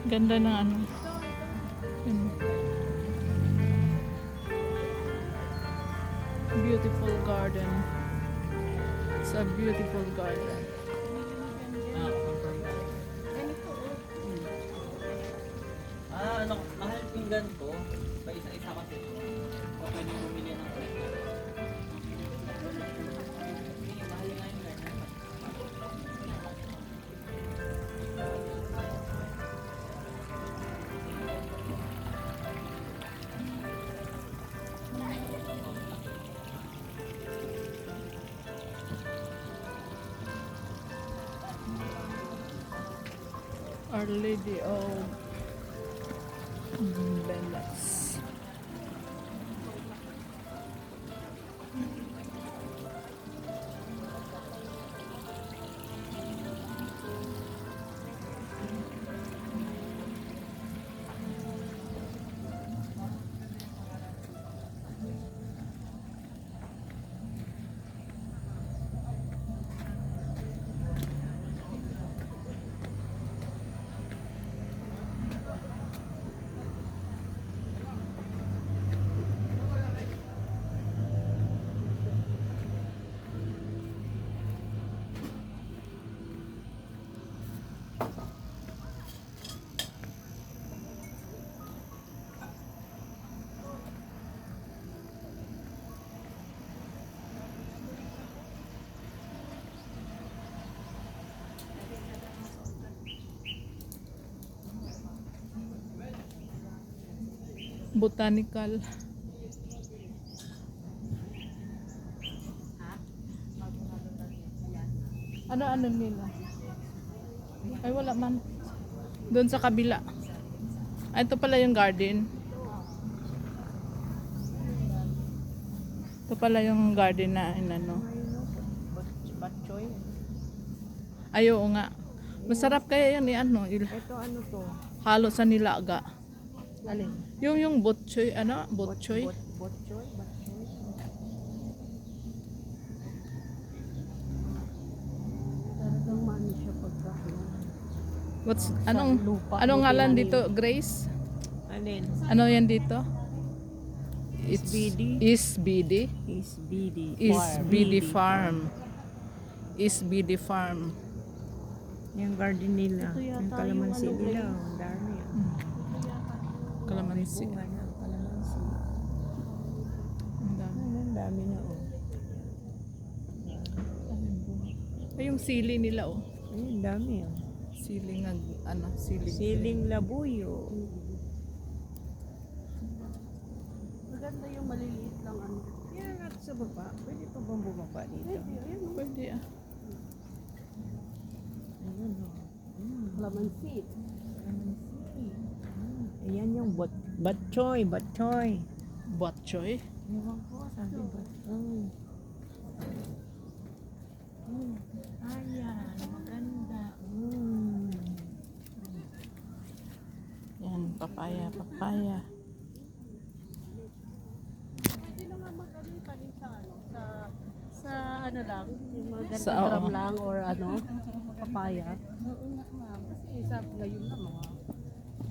Ganda ng ano. Yun. Beautiful garden. It's a beautiful garden. Ano, mahal pinggan ko. Pa isa-isa kasi ito. O pwede bumili ng pwede. Mahal nga yung ganyan. Our Lady of Belas. Botanical. Ano nila? Ay wala man. Doon sa kabila. Ay, ito pala yung garden. Ito pala yung garden na inano. Batchoy. Ay, oo nga. Masarap kaya yan ano. Ito ano to? Halo sa nilaga. Alin? Yung botchoy, ano? Botchoy. Botchoy? Batchoy? Talagang mani siya pagkain. Anong ngalan dito? Grace? Alin? Ano yan dito? SBD? Isbidi. Isbidi Farm. Isbidi Farm. Yung garden nila. Yung kalamansi nila. Ang dami. Kalamansi. Bunga ng kalamansi. Ang dami. Ang dami na oh. Ay, yung sili nila oh. Ayun, dami oh. Siling sili. Siling labuyo. Maganda yung maliliit lang ano. Yan at sa baba. Pwede pa bang bumaba dito? Pwede ah. Ayun oh. Lamansi. Ayan yung batchoy. Botchoy. Ewan ko, sabi batchoy. Ayan, maganda. Yan, papaya. Pwede naman mag-ano tanim sa ano, sa ano lang, yung mga Sa, ganitong oo. drum lang or ano, papaya. Oo nga ma'am. Kasi sabi ngayon na mga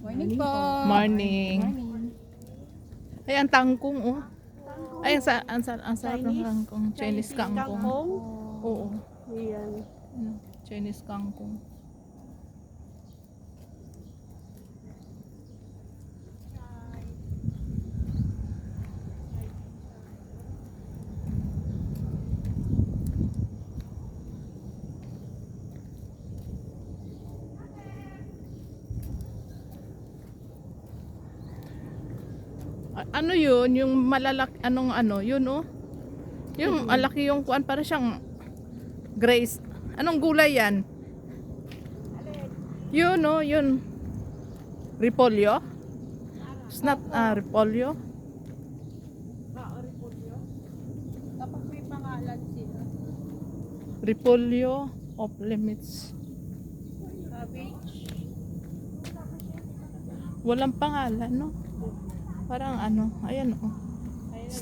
morning po. Morning. Ay, ang tangkong oh. Ay, ang sarap ng kangkong. Chinese kangkong. Oo. Ayan. Chinese kangkong. Ano yun? Yung malalaki, yun oh. Yung alaki yung kuan, para siyang Grace. Anong gulay yan? Yun oh, yun. Repolyo? It's not repolyo. Kapag may pangalan sila. Repolyo of limits. Cabbage. Walang pangalan, no? Parang ano, ayan oh. Ayun,